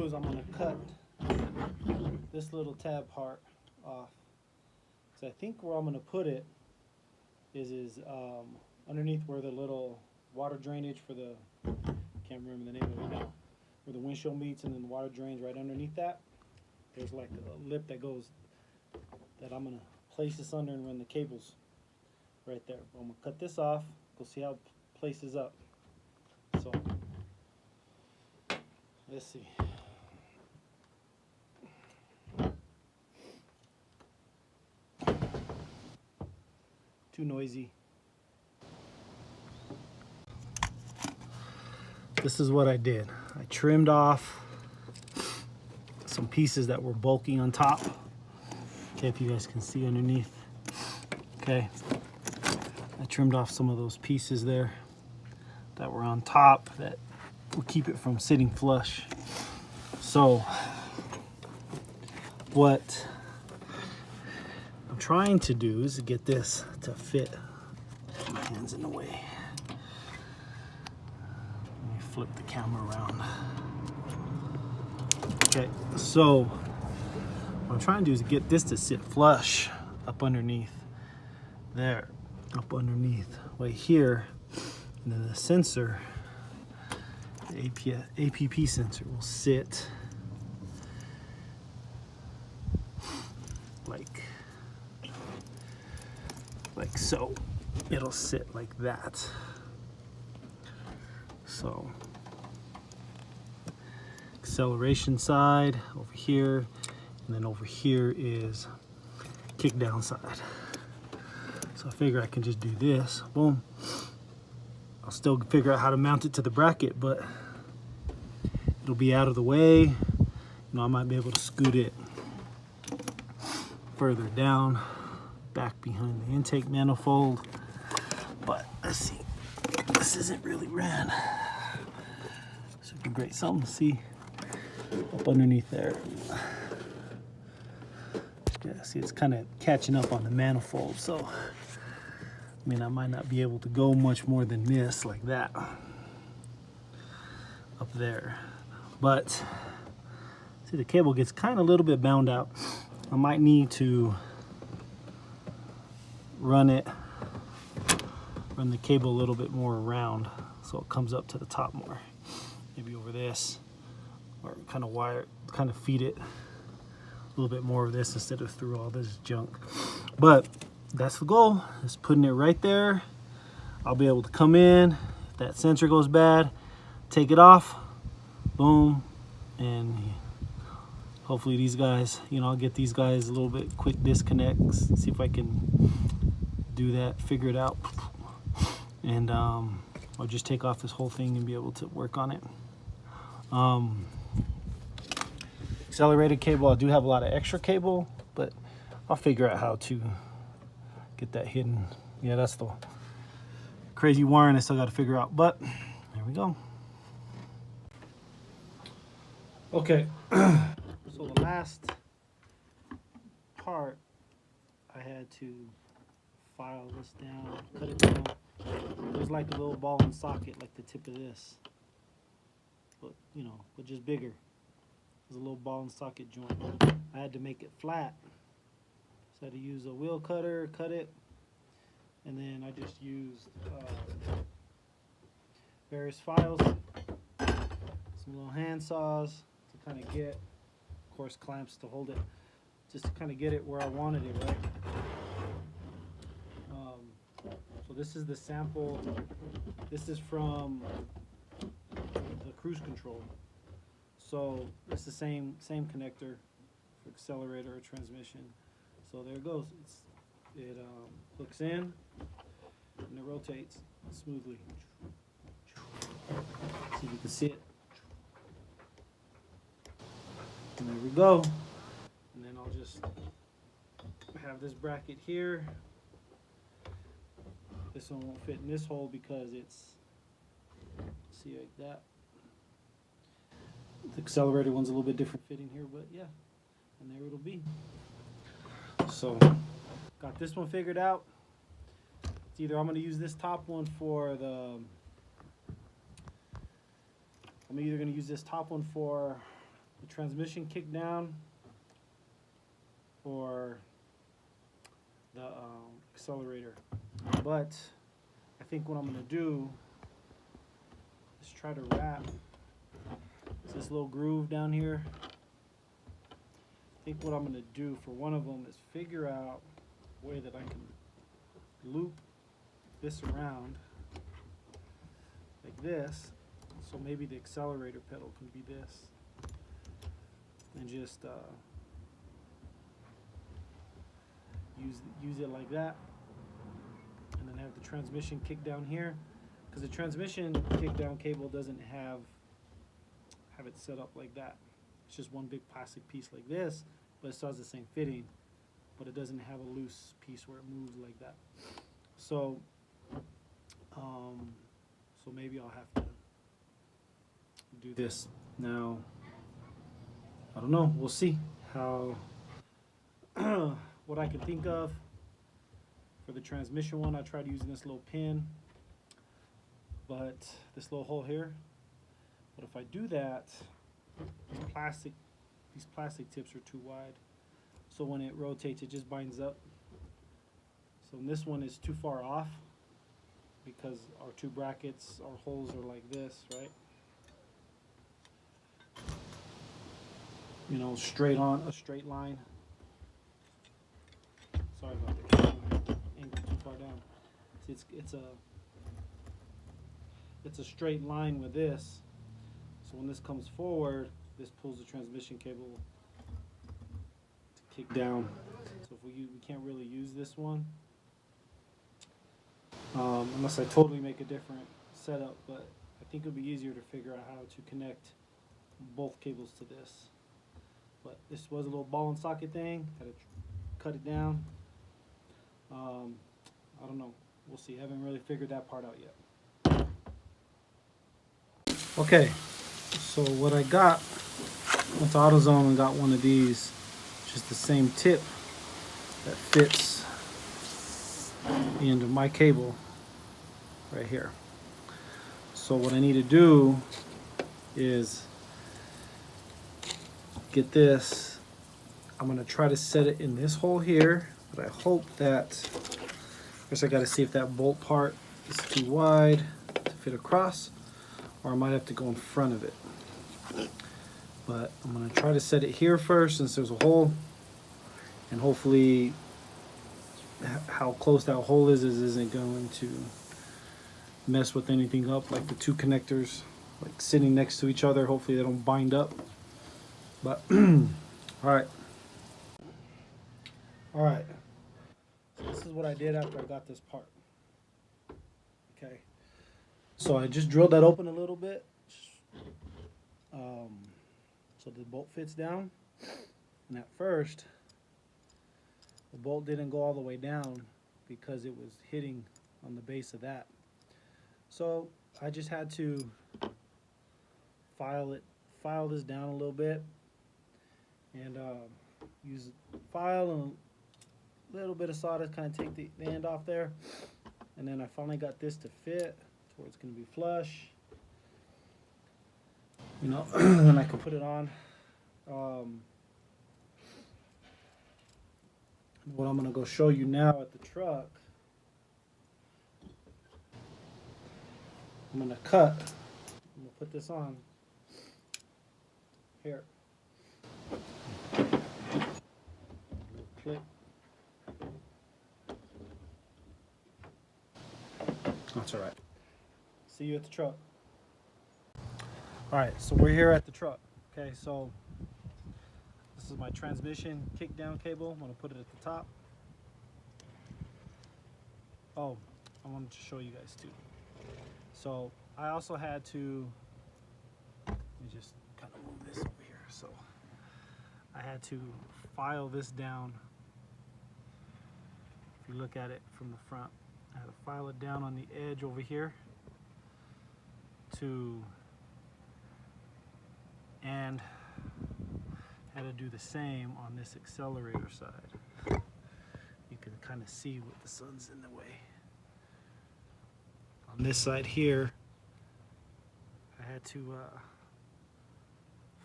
is I'm going to cut this little tab part off. So I think where I'm going to put it is underneath where the little water drainage for the, can't remember the name of it now, where the windshield meets and then the water drains right underneath that. There's like a lip that goes, that I'm going to place this under and run the cables right there. I'm going to cut this off. Go see how it places up. So let's see. Too noisy. This is what I did. I trimmed off some pieces that were bulky on top. Okay, if you guys can see underneath. Okay, I trimmed off some of those pieces there that were on top that will keep it from sitting flush. So what I'm trying to do is get this to fit. My hands in the way. Let me flip the camera around. Okay, so what I'm trying to do is get this to sit flush up underneath there, up underneath right here, and then the sensor, the APP sensor, will sit like so. It'll sit like that. So acceleration side over here, and then over here is kick down side. So I figure I can just do this, boom. I'll still figure out how to mount it to the bracket, but it'll be out of the way. You know, I might be able to scoot it further down, back behind the intake manifold. But let's see, this isn't really ran. This would be great, something to see up underneath there. Yeah, see, it's kind of catching up on the manifold, so I mean, I might not be able to go much more than this, like that, up there. But see, the cable gets kind of a little bit bound out. I might need to run the cable a little bit more around so it comes up to the top more. Maybe over this, or kind of feed it a little bit more of this instead of through all this junk. But that's the goal, is putting it right there. I'll be able to come in, if that sensor goes bad, take it off, boom, and hopefully these guys, you know, I'll get these guys a little bit quick disconnects, see if I can do that, figure it out, and I'll just take off this whole thing and be able to work on it. Accelerated cable, I do have a lot of extra cable, but I'll figure out how to get that hidden. Yeah, that's the crazy wiring I still got to figure out, but there we go. Okay, so the last part, I had to file this down, cut it down. It was like a little ball and socket, like the tip of this, but you know, but just bigger. It was a little ball and socket joint. I had to make it flat, so I had to use a wheel cutter, cut it, and then I just used various files, some little hand saws to kind of get, of course, clamps to hold it, just to kind of get it where I wanted it, right? So this is the sample. This is from the cruise control. So it's the same connector for accelerator or transmission. So there it goes. It hooks in and it rotates smoothly. See if you can see it. And there we go. And then I'll just have this bracket here. This one won't fit in this hole because it's, see, like that. The accelerator one's a little bit different fitting here, but yeah, and there it'll be. So got this one figured out. It's either I'm going to use this top one for the, I'm either going to use this top one for the transmission kick down or the accelerator. But I think what I'm going to do is try to wrap this little groove down here. I think what I'm going to do for one of them is figure out a way that I can loop this around like this. So maybe the accelerator pedal can be this. And just use it like that, and then have the transmission kick down here, because the transmission kick down cable doesn't have it set up like that. It's just one big plastic piece like this, but it still has the same fitting, but it doesn't have a loose piece where it moves like that. So so maybe I'll have to do this now. I don't know, we'll see how what I can think of. For the transmission one, I tried using this little pin, but this little hole here. But if I do that, these plastic tips are too wide. So when it rotates, it just binds up. So this one is too far off because our two brackets, our holes are like this, right? You know, straight on, a straight line. Sorry about that. Angle too far down. See, it's a straight line with this. So when this comes forward, this pulls the transmission cable to kick down. So if we can't really use this one unless I totally make a different setup. But I think it would be easier to figure out how to connect both cables to this. But this was a little ball and socket thing. Had to cut it down. I don't know. We'll see. I haven't really figured that part out yet. Okay, so what I got, went to AutoZone and got one of these. Just the same tip that fits the end of my cable right here. So what I need to do is get this. I'm going to try to set it in this hole here, but I hope that, first I got to see if that bolt part is too wide to fit across, or I might have to go in front of it. But I'm going to try to set it here first since there's a hole, and hopefully how close that hole is isn't going to mess with anything up, like the two connectors like sitting next to each other. Hopefully they don't bind up. But all right, so this is what I did after I got this part. Okay, so I just drilled that open a little bit so the bolt fits down, and at first the bolt didn't go all the way down because it was hitting on the base of that. So I just had to file this down a little bit, and use file and a little bit of sawdust, kind of take the end off there, and then I finally got this to fit to where it's going to be flush. You know, then I can put it on. What I'm going to go show you now at the truck, I'm going to cut. I'm going to put this on here. Click. That's all right. See you at the truck. All right, so we're here at the truck. Okay, so this is my transmission kick down cable. I'm gonna put it at the top. Oh, I wanted to show you guys too. So I also had to, let me just kind of move this over here. So I had to file this down. If you look at it from the front, I had to file it down on the edge over here and had to do the same on this accelerator side. You can kind of see what the sun's in the way. On this side here, I had to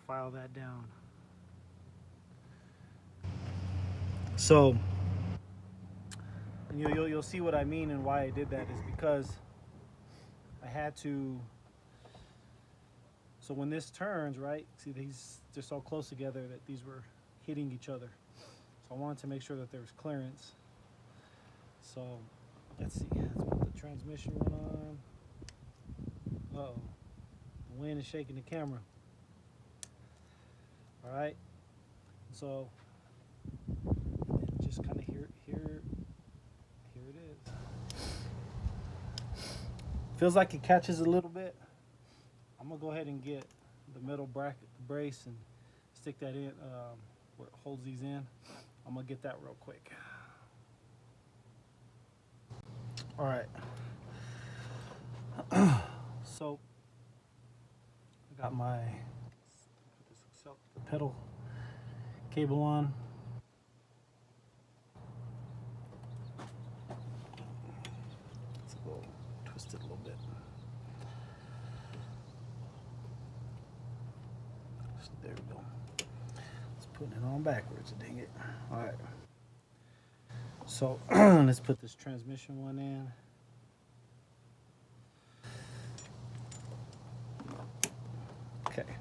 file that down. So you'll see what I mean and why I did that is because I had to. So when this turns, right? See, they're so close together that these were hitting each other. So I wanted to make sure that there was clearance. So let's see. Let's put the transmission one on. Uh-oh. The wind is shaking the camera. All right. So just kind of here it is. Feels like it catches a little bit. I'm gonna go ahead and get the metal bracket, the brace, and stick that in where it holds these in. I'm gonna get that real quick. All right. So I got my pedal cable on. Let's go twist it a little bit. There we go. Let's put it on backwards, dang it. All right. So let's put this transmission one in. Okay.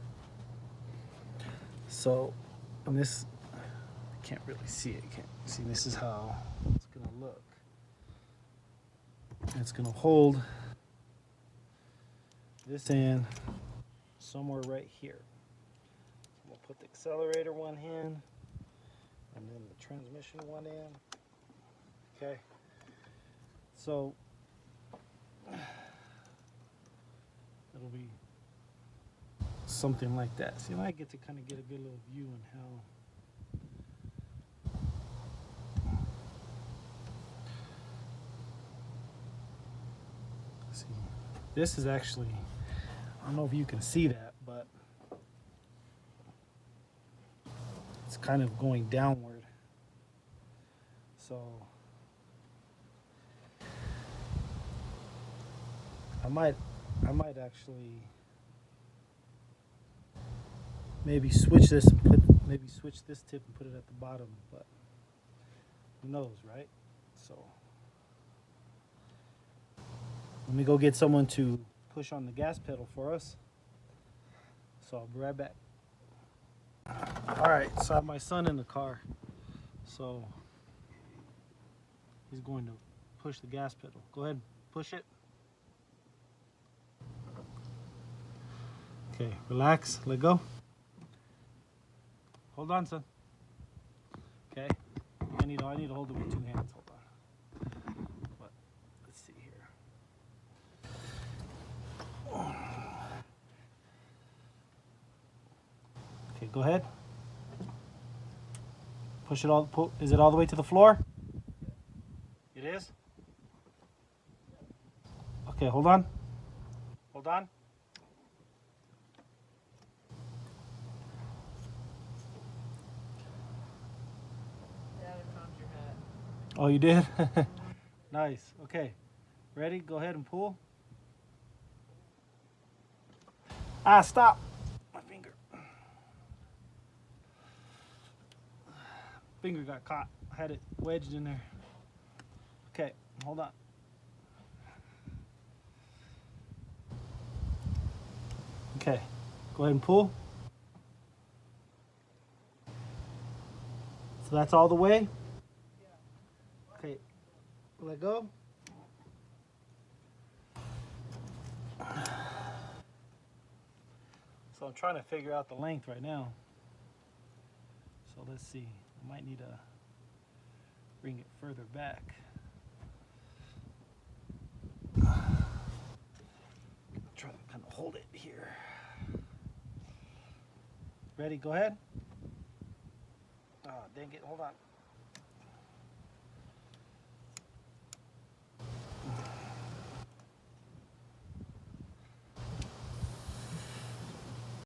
So, and this, I can't really see it. Can't see. This is how it's gonna look. It's gonna hold this in somewhere right here. We'll put the accelerator one in, and then the transmission one in. Okay. So it'll be something like that. See, I get to kind of get a good little view on how. See, this is actually, I don't know if you can see that, but it's kind of going downward. So I might actually maybe switch this and switch this tip and put it at the bottom, but who knows, right? So let me go get someone to push on the gas pedal for us. So I'll be right back. All right, so I have my son in the car. So he's going to push the gas pedal. Go ahead, push it. Okay, relax, let go. Hold on, son. Okay, I need to hold it with 2 hands. Hold on. But let's see here. Okay, go ahead. Push it all. Is it all the way to the floor? It is. Okay, hold on. Hold on. Oh, you did? Nice. Okay. Ready? Go ahead and pull. Ah, stop. My finger. Finger got caught. I had it wedged in there. Okay, hold on. Okay, go ahead and pull. So that's all the way? Okay, let go. So I'm trying to figure out the length right now. So let's see. I might need to bring it further back. Try to kind of hold it here. Ready? Go ahead. Oh, dang it. Hold on.